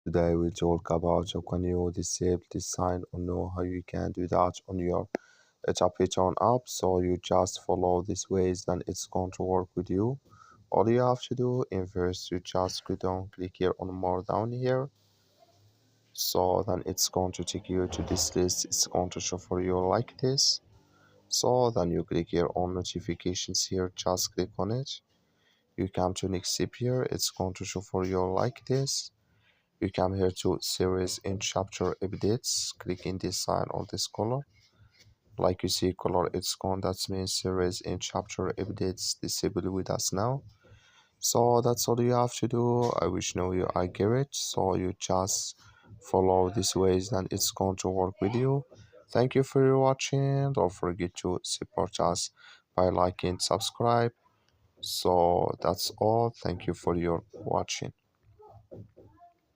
Today we talk about how can you disable this sign or know how you can do that on your Tappytoon app. So you just follow these ways, then it's going to work with you. All you have to do in first, you just go down, click here on more down here. So then it's going to take you to this list. It's going to show for you like this. So then you click here on notifications here, just click on it. You come to next step here, it's going to show for you like this. You come here to series in chapter updates, click in this sign or this color. Like you see color, it's gone, that means series in chapter updates disabled with us now. So that's all you have to do. I wish know you I get it. So you just follow these ways and it's going to work with you. Thank you for your watching. Don't forget to support us by liking, subscribe. So that's all. Thank you for your watching.